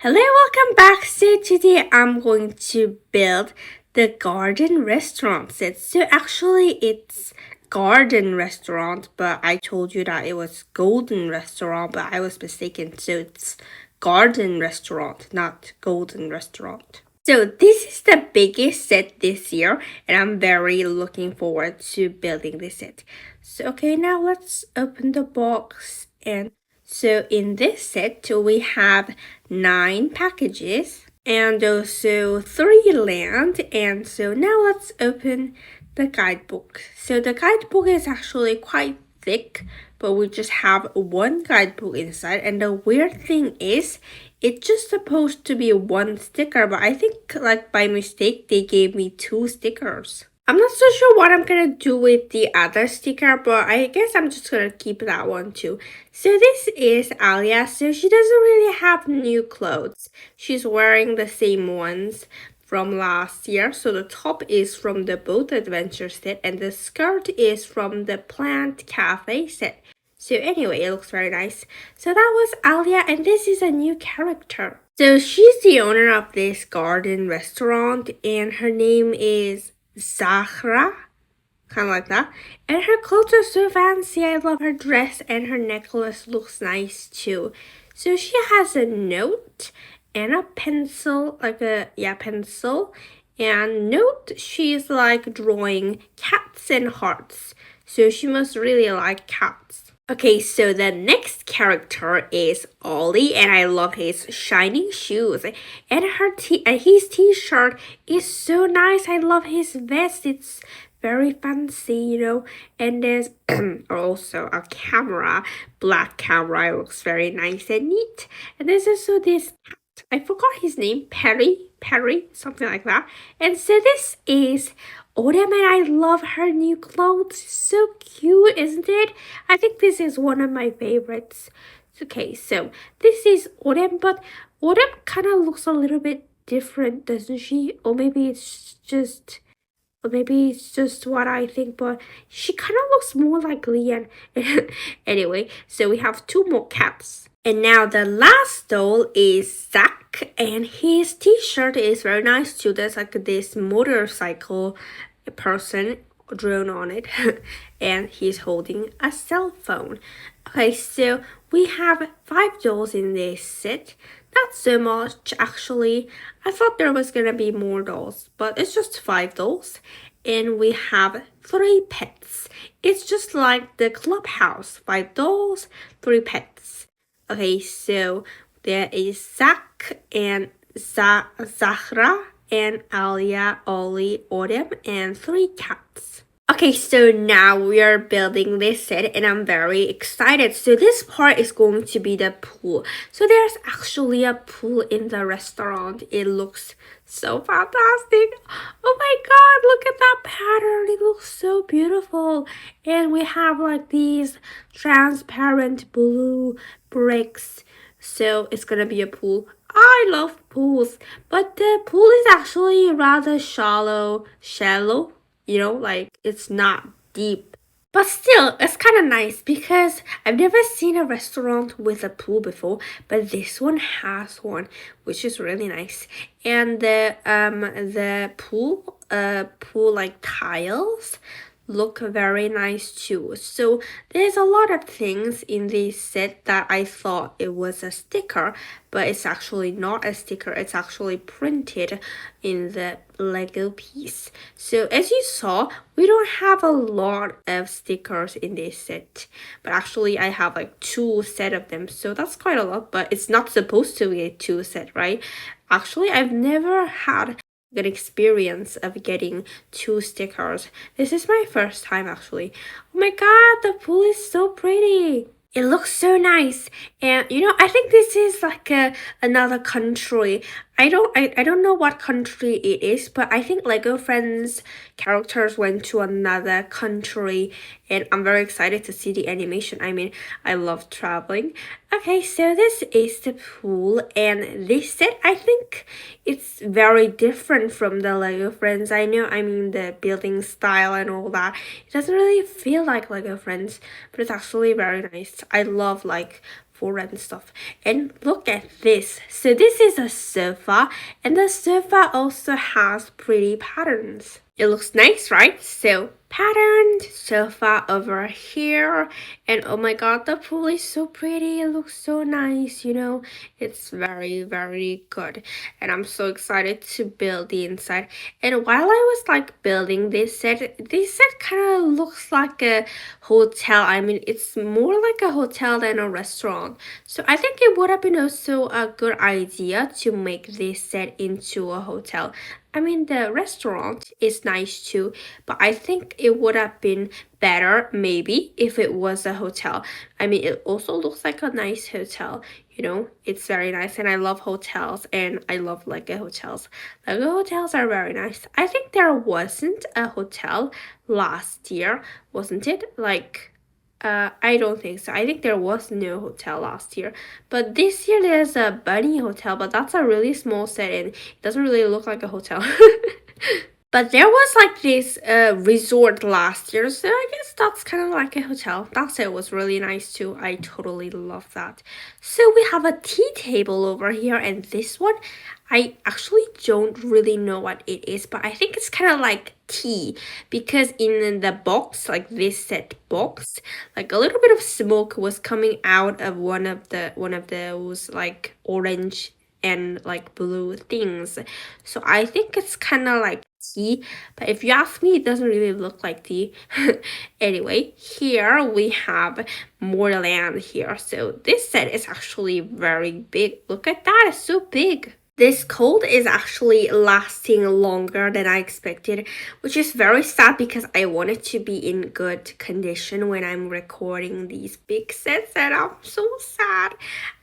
Hello, welcome back. So today I'm going to build the garden restaurant set. So actually it's garden restaurant, but I told you that it was golden restaurant, but I was mistaken. So it's garden restaurant, not golden restaurant. So this is the biggest set this year, and I'm very looking forward to building this set. So okay, now let's open the box. And so in this set we have 9 packages and also 3 land. And so now let's open the guidebook. So the guidebook is actually quite thick, but we just have one guidebook inside. And the weird thing is it's just supposed to be one sticker, but I think like by mistake they gave me 2 stickers. I'm not so sure what I'm gonna do with the other sticker, but I guess I'm just gonna keep that one too. So this is Alia. So she doesn't really have new clothes. She's wearing the same ones from last year. So the top is from the Boat Adventure set and the skirt is from the Plant Cafe set. So anyway, it looks very nice. So that was Alia, and this is a new character. So she's the owner of this garden restaurant, and her name is Zahra, kind of like that. And her clothes are so fancy. I love her dress, and her necklace looks nice too. So she has a note and a pencil, pencil. And note, she's like drawing cats and hearts. So she must really like cats. Okay, so the next character is Ollie, and I love his shining shoes. And his t-shirt is so nice. I love his vest. It's very fancy. And there's also a camera, black camera. It looks very nice and neat. And there's also this cat. I forgot his name, Perry, something like that. And so this is Autumn, and I love her new clothes. So cute, isn't it? I think this is one of my favorites. Okay, so this is Autumn, but Autumn kind of looks a little bit different, doesn't she? Or maybe it's just what I think, but she kind of looks more like Leanne. Anyway, so we have 2 more cats. And now the last doll is Zach, and his t-shirt is very nice too. There's like this motorcycle person drawn on it and he's holding a cell phone. Okay, so we have 5 dolls in this set. Not so much actually. I thought there was gonna be more dolls, but it's just 5 dolls. And we have 3 pets. It's just like the clubhouse. 5 dolls, 3 pets. Okay, so there is Zach and Zahra and Alia, Ollie, Autumn, and 3 cats. Okay, so now we are building this set and I'm very excited. So this part is going to be the pool. So there's actually a pool in the restaurant. It looks so fantastic. Oh my god, look at that pattern. It looks so beautiful. And we have like these transparent blue bricks. So it's gonna be a pool. I love pools, but the pool is actually rather shallow, like it's not deep. But still, it's kind of nice because I've never seen a restaurant with a pool before, but this one has one, which is really nice. And the pool like tiles look very nice too. So there's a lot of things in this set that I thought it was a sticker, but it's actually not a sticker. It's actually printed in the Lego piece. So as you saw, we don't have a lot of stickers in this set, but actually I have like 2 set of them. So that's quite a lot, but it's not supposed to be a 2 set, right? Actually, I've never had good experience of getting 2 stickers. This is my first time actually. Oh my god, the pool is so pretty. It looks so nice. And I think this is like another country. I don't know what country it is, but I think Lego Friends characters went to another country, and I'm very excited to see the animation. I mean, I love traveling. Okay, so this is the pool, and this set, I think it's very different from the Lego Friends. I mean the building style and all that. It doesn't really feel like Lego Friends, but it's actually very nice. I love like for and stuff. And look at this. So this is a sofa, and the sofa also has pretty patterns. It looks nice, right? So patterned sofa over here, and oh my god, the pool is so pretty. It looks so nice, you know. It's very, very good, and I'm so excited to build the inside. And while I was like building this set kind of looks like a hotel. I mean, it's more like a hotel than a restaurant. So I think it would have been also a good idea to make this set into a hotel. I mean, the restaurant is nice too, but I think it would have been better maybe if it was a hotel. I mean, it also looks like a nice hotel, you know. It's very nice, and I love hotels, and I love Lego hotels. Lego hotels are very nice. I think there wasn't a hotel last year, wasn't it? Like, I don't think so. I think there was no hotel last year. But this year there's a bunny hotel, but that's a really small set and it doesn't really look like a hotel. But there was like this resort last year, so I guess that's kind of like a hotel. That set was really nice too. I totally love that. So we have a tea table over here, and this one, I actually don't really know what it is, but I think it's kind of like tea, because in the box, like this set box, like a little bit of smoke was coming out of one of those like orange and like blue things. So I think it's kind of like tea, but if you ask me, it doesn't really look like tea. Anyway, here we have more land here. So this set is actually very big. Look at that, it's so big. This cold is actually lasting longer than I expected, which is very sad because I want it to be in good condition when I'm recording these big sets, and I'm so sad.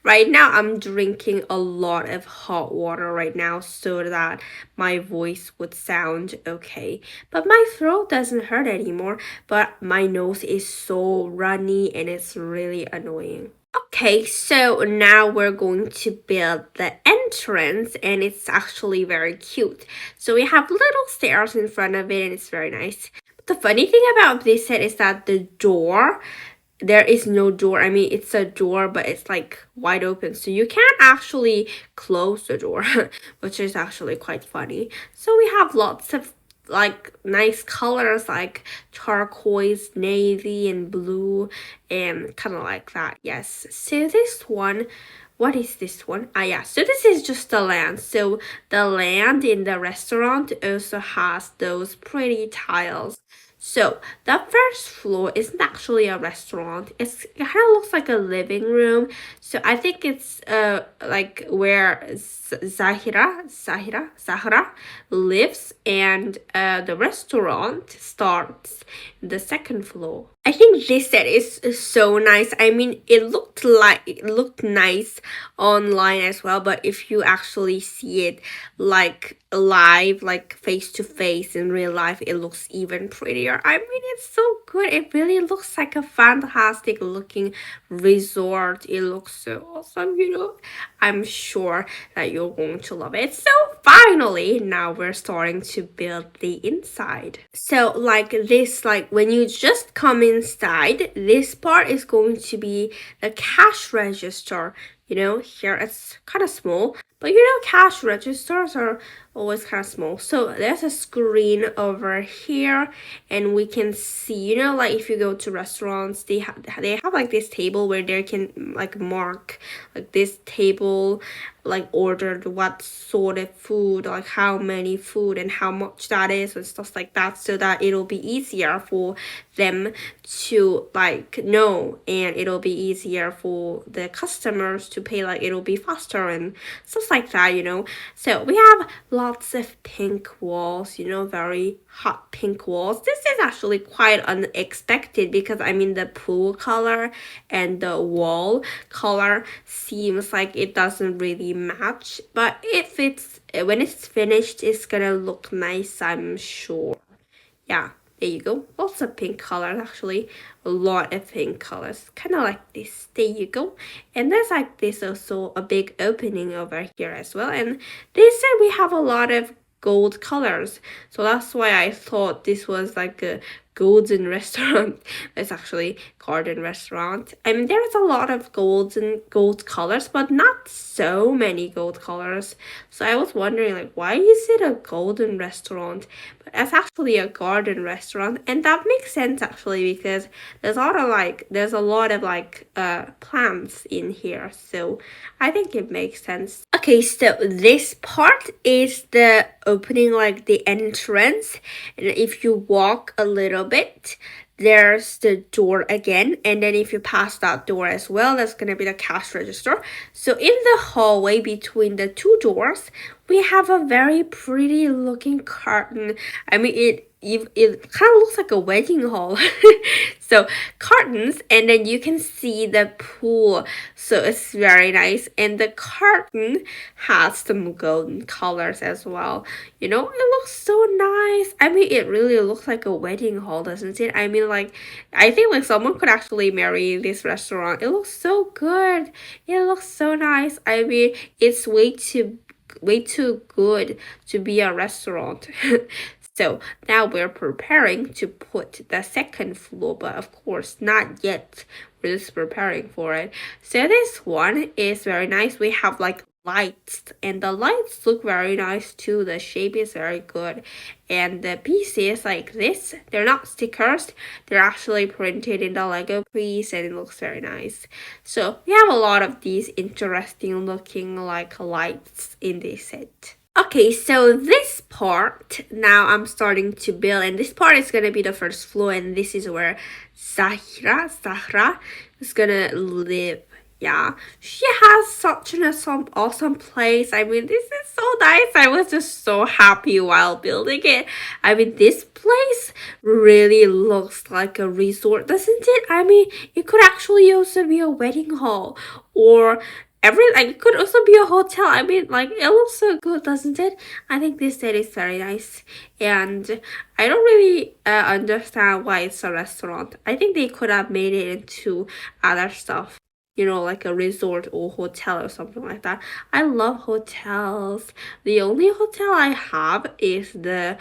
Right now, I'm drinking a lot of hot water right now so that my voice would sound okay. But my throat doesn't hurt anymore, but my nose is so runny and it's really annoying. Okay, so now we're going to build the entrance, and it's actually very cute. So we have little stairs in front of it, and it's very nice. But the funny thing about this set is that the door, there is no door. I mean, it's a door, but it's like wide open, so you can't actually close the door, which is actually quite funny. So we have lots of like nice colors like turquoise, navy, and blue, and kind of like that. Yes, so this one, what is this one? Ah, yeah, so this is just the land. So the land in the restaurant also has those pretty tiles. So the first floor isn't actually a restaurant. It kind of looks like a living room. So I think it's like where Zahra lives, and the restaurant starts the second floor. I think this set is so nice. I mean, it looked nice online as well, but if you actually see it like live, like face to face in real life, it looks even prettier. I mean, it's so good. It really looks like a fantastic looking resort. It looks so awesome, you know. I'm sure that you're going to love it. So finally, now we're starting to build the inside. So like this, like when you just come inside, this part is going to be the cash register. You know, here it's kind of small, but you know, cash registers are always kind of small. So there's a screen over here, and we can see, you know, like if you go to restaurants, they have like this table where they can like mark like this table, like ordered what sort of food, like how many food and how much that is and stuff like that, so that it'll be easier for them to like know, and it'll be easier for the customers to pay, like it'll be faster and stuff like that, you know. So we have lots of pink walls, you know, very hot pink walls. This is actually quite unexpected because I mean the pool color and the wall color seems like it doesn't really match, but if it's when it's finished, it's gonna look nice, I'm sure. Yeah, there you go. Lots of pink colors, actually. A lot of pink colors. Kind of like this. There you go. And there's like this also a big opening over here as well. And they said we have a lot of gold colors. So that's why I thought this was like a golden restaurant. It's actually garden restaurant. I mean, there's a lot of gold colors, but not so many gold colors. So I was wondering, like, why is it a golden restaurant? But it's actually a garden restaurant, and that makes sense actually because there's a lot of plants in here. So I think it makes sense. Okay, so this part is the opening, like the entrance, and if you walk a little bit, there's the door again, and then if you pass that door as well, that's gonna be the cash register. So in the hallway between the two doors, we have a very pretty looking curtain. I mean, it kind of looks like a wedding hall. So curtains, and then you can see the pool. So it's very nice, and the curtain has some golden colors as well. You know, it looks so nice. I mean, it really looks like a wedding hall, doesn't it? I mean, like, I think like someone could actually marry this restaurant. It looks so good. It looks so nice. I mean, it's way too good to be a restaurant. So now we're preparing to put the second floor, but of course not yet. We're just preparing for it. So this one is very nice. We have like lights, and the lights look very nice too. The shape is very good, and the pieces like this, they're not stickers, they're actually printed in the Lego piece, and it looks very nice. So we have a lot of these interesting looking like lights in this set. Okay, so this part, now I'm starting to build, and this part is gonna be the first floor, and this is where Zahra is gonna live. Yeah, she has such an awesome place. I mean, this is so nice. I was just so happy while building it. I mean, this place really looks like a resort, doesn't it? I mean, it could actually also be a wedding hall, or it could also be a hotel. I mean, like, it looks so good, doesn't it? I think this set is very nice, and I don't really understand why it's a restaurant. I think they could have made it into other stuff, you know, like a resort or hotel or something like that. I love hotels. The only hotel I have is the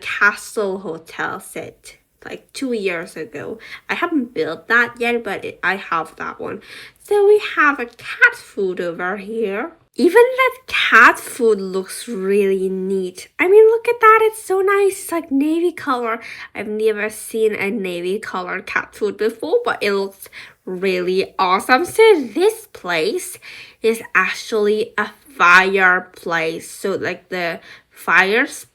castle hotel set, like 2 years ago. I haven't built that yet, but I have that one. So we have a cat food over here. Even that cat food looks really neat. I mean, look at that. It's so nice. It's like navy color. I've never seen a navy color cat food before, but it looks really awesome. So this place is actually a fireplace. So like the fireplace.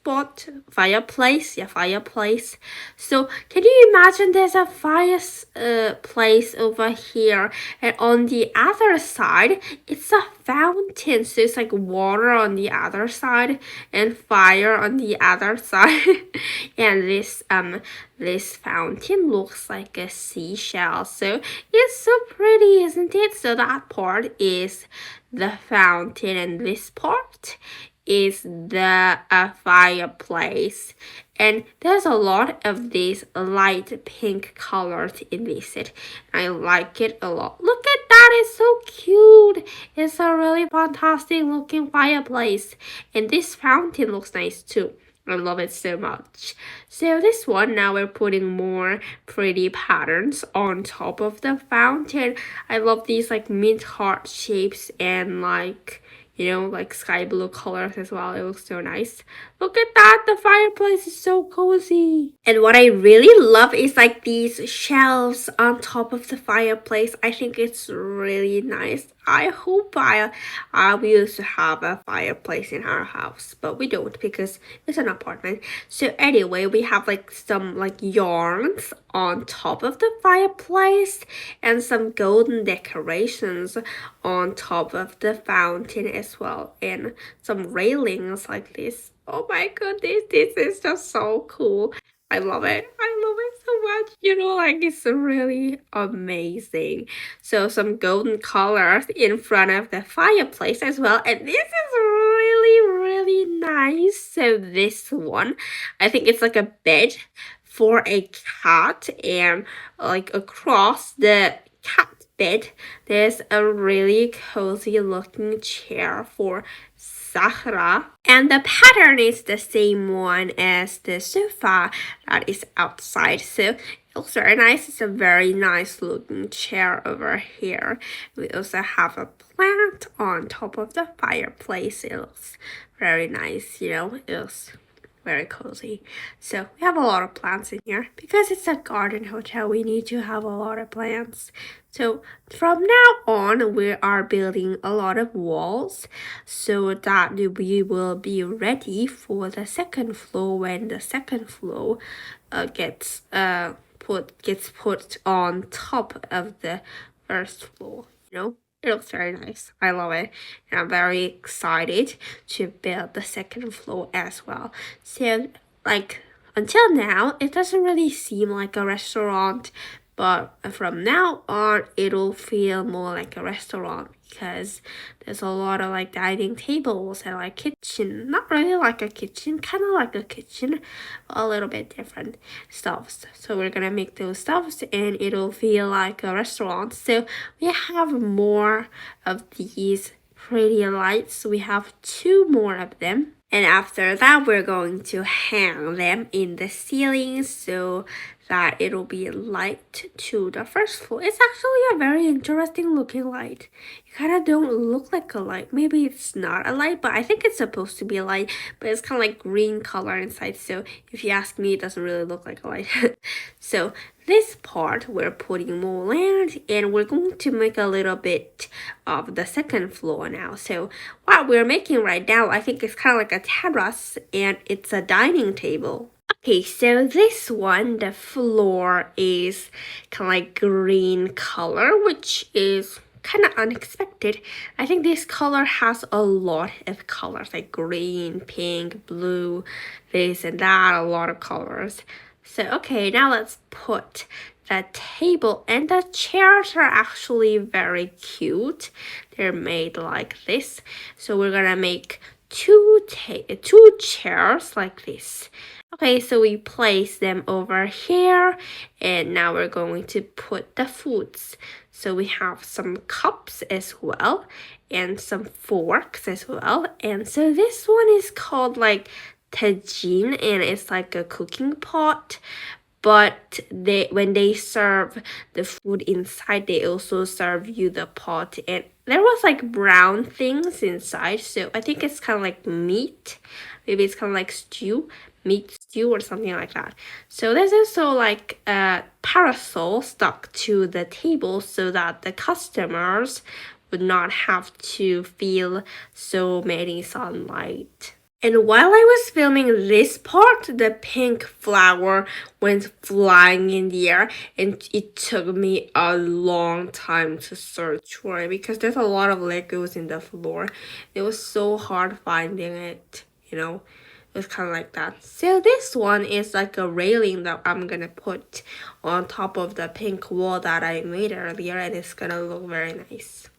So can you imagine there's a place over here, and on the other side it's a fountain. So it's like water on the other side and fire on the other side. And this fountain looks like a seashell, so it's so pretty, isn't it? So that part is the fountain, and this part is the fireplace, and there's a lot of these light pink colors in this set. I like it a lot. Look at that, it's so cute. It's a really fantastic looking fireplace, and this fountain looks nice too. I love it so much. So this one, now we're putting more pretty patterns on top of the fountain. I love these like mint heart shapes and like, you know, like sky blue colors as well. It looks so nice. Look at that, the fireplace is so cozy. And what I really love is like these shelves on top of the fireplace. I think it's really nice. I hope we used to have a fireplace in our house, but we don't because it's an apartment. So anyway, we have like some like yarns on top of the fireplace and some golden decorations on top of the fountain as well, and some railings like this. Oh my goodness, this is just so cool. I love it. I love it so much. You know, like it's really amazing. So some golden colors in front of the fireplace as well. And this is really nice. So this one, I think it's like a bed for a cat, and like across the cat bed, there's a really cozy looking chair for Zahra, and the pattern is the same one as the sofa that is outside, so it looks very nice. It's a very nice looking chair over here. We also have a plant on top of the fireplace. It looks very nice, you know, it looks very cozy. So we have a lot of plants in here. Because it's a garden hotel, we need to have a lot of plants. So from now on, we are building a lot of walls so that we will be ready for the second floor when the second floor gets put on top of the first floor, you know. It looks very nice. I love it. And I'm very excited to build the second floor as well. So, like, until now, it doesn't really seem like a restaurant. But from now on, it'll feel more like a restaurant because there's a lot of like dining tables and like kitchen. Not really like a kitchen, kind of like a kitchen, a little bit different stuffs. So we're gonna make those stuffs and it'll feel like a restaurant. So we have more of these pretty lights. We have 2 more of them. And after that, we're going to hang them in the ceiling so that it'll be light to the first floor. It's actually a very interesting looking light. It kind of don't look like a light. Maybe it's not a light, but I think it's supposed to be a light. But it's kind of like green color inside. So if you ask me, it doesn't really look like a light. So this part, we're putting more land and we're going to make a little bit of the second floor now. So what we're making right now, I think it's kind of like a terrace and it's a dining table. Okay, so this one, the floor is kind of like green color, which is kind of unexpected. I think this color has a lot of colors, like green, pink, blue, this and that, a lot of colors. So, okay, now let's put the table, and the chairs are actually very cute. They're made like this. So we're gonna make two chairs like this. Okay, so we place them over here, and now we're going to put the foods. So we have some cups as well, and some forks as well. And so this one is called like tajin, and it's like a cooking pot. But when they serve the food inside, they also serve you the pot, and there was like brown things inside, so I think it's kind of like meat. Maybe it's kind of like meat stew or something like that. So there's also like a parasol stuck to the table so that the customers would not have to feel so many sunlight. And while I was filming this part, the pink flower went flying in the air, and it took me a long time to search for it because there's a lot of Legos in the floor. It was so hard finding it, you know. It was kind of like that. So this one is like a railing that I'm gonna put on top of the pink wall that I made earlier, and it's gonna look very nice.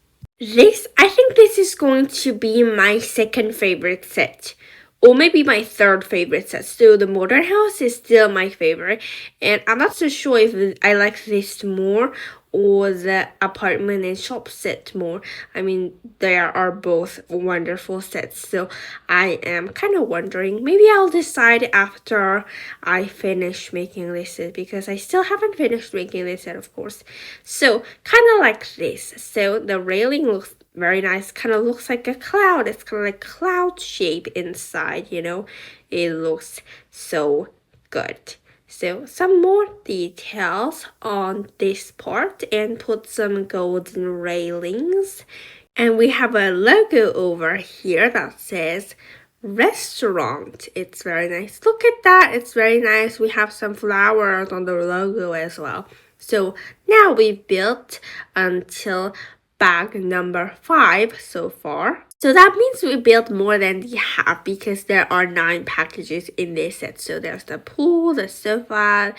I think this is going to be my second favorite set. Or maybe my third favorite set. So the modern house is still my favorite. And I'm not so sure if I like this more or the apartment and shop set more. I mean, they are both wonderful sets. So I am kind of wondering. Maybe I'll decide after I finish making this set, because I still haven't finished making this set, of course. So kind of like this. So the railing looks very nice. Kind of looks like a cloud. It's kind of like cloud shape inside, you know. It looks so good. So some more details on this part, and put some golden railings. And we have a logo over here that says restaurant. It's very nice. Look at that. It's very nice. We have some flowers on the logo as well. So now we've built until bag number 5 so far. So that means we built more than the half, because there are 9 packages in this set. So there's the pool, the sofa,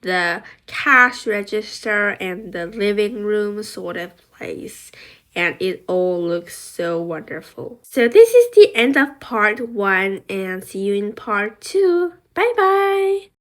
the cash register, and the living room sort of place. And it all looks so wonderful. So this is the end of part 1, and see you in part 2. Bye bye!